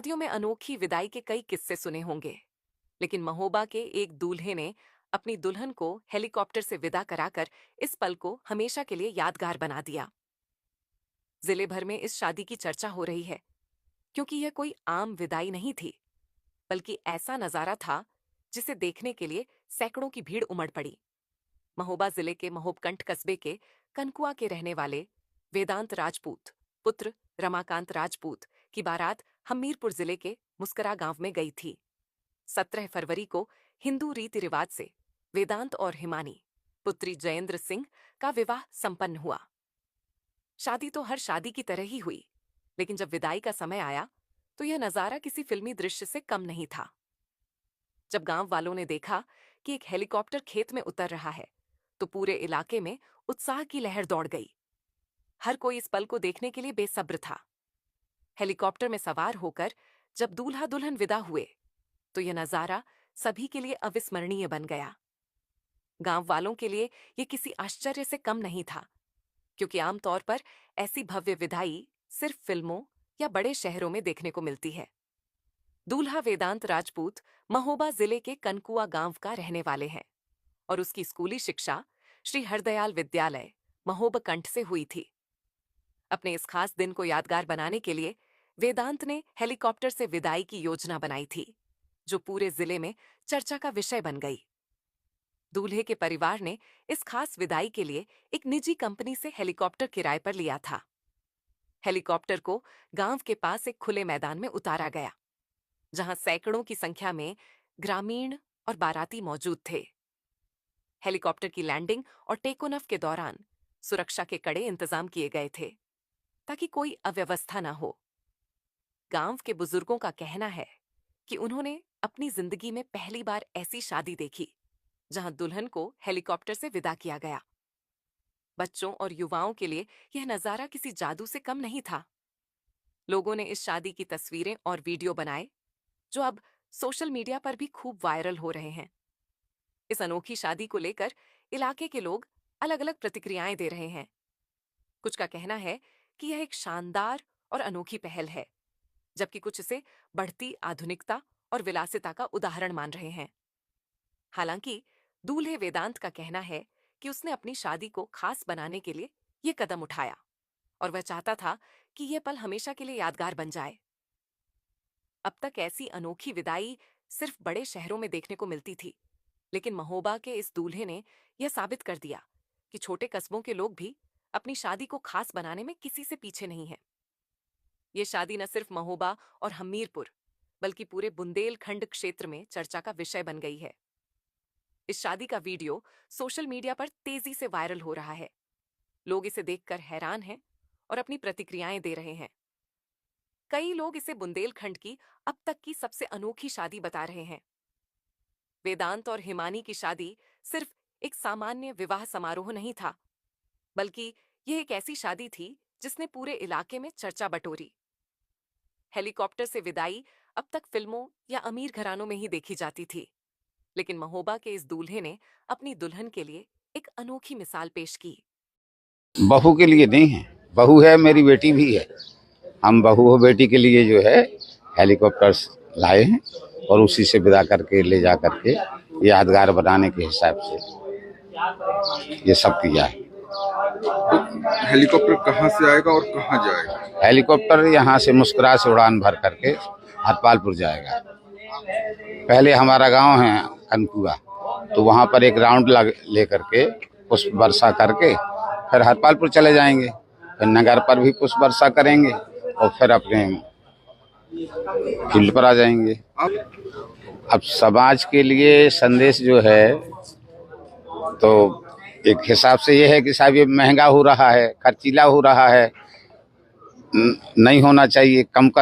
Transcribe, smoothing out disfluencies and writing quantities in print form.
शादियों में अनोखी विदाई के कई किस्से सुने होंगे, लेकिन महोबा के एक दूल्हे ने अपनी दुल्हन को हेलीकॉप्टर से विदा कराकर इस पल को हमेशा के लिए यादगार बना दिया। जिले भर में इस शादी की चर्चा हो रही है, क्योंकि यह कोई आम विदाई नहीं थी, बल्कि ऐसा नजारा था जिसे देखने के लिए सैकड़ों की भीड़ उमड़ पड़ी। महोबा जिले के महोबकंठ कस्बे के कनकुआ के रहने वाले वेदांत राजपूत पुत्र रमाकांत राजपूत की बारात हमीरपुर जिले के मुस्करा गांव में गई थी। 17 फरवरी को हिंदू रीति रिवाज से वेदांत और हिमानी पुत्री जयेंद्र सिंह का विवाह संपन्न हुआ। शादी तो हर शादी की तरह ही हुई, लेकिन जब विदाई का समय आया तो यह नजारा किसी फिल्मी दृश्य से कम नहीं था। जब गांव वालों ने देखा कि एक हेलीकॉप्टर खेत में उतर रहा है, तो पूरे इलाके में उत्साह की लहर दौड़ गई। हर कोई इस पल को देखने के लिए बेसब्र था। हेलीकॉप्टर में सवार होकर जब दूल्हा दुल्हन विदा हुए, तो यह नजारा सभी के लिए अविस्मरणीय बन गया। गांव वालों के लिए यह किसी आश्चर्य से कम नहीं था, क्योंकि आमतौर पर ऐसी भव्य विदाई सिर्फ फिल्मों या बड़े शहरों में देखने को मिलती है। दूल्हा वेदांत राजपूत महोबा जिले के कनकुआ गांव का रहने वाले हैं और उसकी स्कूली शिक्षा श्री हरदयाल विद्यालय महोबकंठ से हुई थी। अपने इस खास दिन को यादगार बनाने के लिए वेदांत ने हेलीकॉप्टर से विदाई की योजना बनाई थी, जो पूरे जिले में चर्चा का विषय बन गई। दूल्हे के परिवार ने इस खास विदाई के लिए एक निजी कंपनी से हेलीकॉप्टर किराए पर लिया था। हेलीकॉप्टर को गांव के पास एक खुले मैदान में उतारा गया, जहां सैकड़ों की संख्या में ग्रामीण और बाराती मौजूद थे। हेलीकॉप्टर की लैंडिंग और टेक ऑफ के दौरान सुरक्षा के कड़े इंतजाम किए गए थे, ताकि कोई अव्यवस्था न हो। गांव के बुजुर्गों का कहना है कि उन्होंने अपनी जिंदगी में पहली बार ऐसी शादी देखी जहां दुल्हन को हेलीकॉप्टर से विदा किया गया। बच्चों और युवाओं के लिए यह नजारा किसी जादू से कम नहीं था। लोगों ने इस शादी की तस्वीरें और वीडियो बनाए, जो अब सोशल मीडिया पर भी खूब वायरल हो रहे हैं। इस अनोखी शादी को लेकर इलाके के लोग अलग अलग प्रतिक्रियाएं दे रहे हैं। कुछ का कहना है कि यह एक शानदार और अनोखी पहल है, जबकि कुछ इसे बढ़ती आधुनिकता और विलासिता का उदाहरण मान रहे हैं। हालांकि दूल्हे वेदांत का कहना है कि उसने अपनी शादी को खास बनाने के लिए यह कदम उठाया और वह चाहता था कि यह पल हमेशा के लिए यादगार बन जाए। अब तक ऐसी अनोखी विदाई सिर्फ बड़े शहरों में देखने को मिलती थी, लेकिन महोबा के इस दूल्हे ने यह साबित कर दिया कि छोटे कस्बों के लोग भी अपनी शादी को खास बनाने में किसी से पीछे नहीं हैं। ये शादी न सिर्फ महोबा और हमीरपुर, बल्कि पूरे बुंदेलखंड क्षेत्र में चर्चा का विषय बन गई है। इस शादी का वीडियो सोशल मीडिया पर तेजी से वायरल हो रहा है। लोग इसे देखकर हैरान हैं और अपनी प्रतिक्रियाएं दे रहे हैं। कई लोग इसे बुंदेलखंड की अब तक की सबसे अनोखी शादी बता रहे हैं। वेदांत और हिमानी की शादी सिर्फ एक सामान्य विवाह समारोह नहीं था, बल्कि यह एक ऐसी शादी थी जिसने पूरे इलाके में चर्चा बटोरी। हेलीकॉप्टर से विदाई अब तक फिल्मों या अमीर घरानों में ही देखी जाती थी, लेकिन महोबा के इस दूल्हे ने अपनी दुल्हन के लिए एक अनोखी मिसाल पेश की। बहू के लिए नहीं है, बहू है, मेरी बेटी भी है। हम बहू हो बेटी के लिए जो है हेलीकॉप्टर लाए हैं और उसी से विदा करके ले जा करके यादगार बनाने के हिसाब से ये सब किया है। हेलीकॉप्टर कहाँ से आएगा और कहाँ जाएगा? हेलीकॉप्टर यहाँ से मुस्कुरा से उड़ान भर करके हरपालपुर जाएगा। पहले हमारा गांव है कनकुआ, तो वहाँ पर एक राउंड ले करके पुष्प वर्षा करके फिर हरपालपुर चले जाएंगे, फिर नगर पर भी पुष्प वर्षा करेंगे और फिर अपने फील्ड पर आ जाएंगे। अब समाज के लिए संदेश जो है, तो एक हिसाब से ये है कि साहब ये महंगा हो रहा है, खर्चीला हो रहा है, नहीं होना चाहिए, कम कर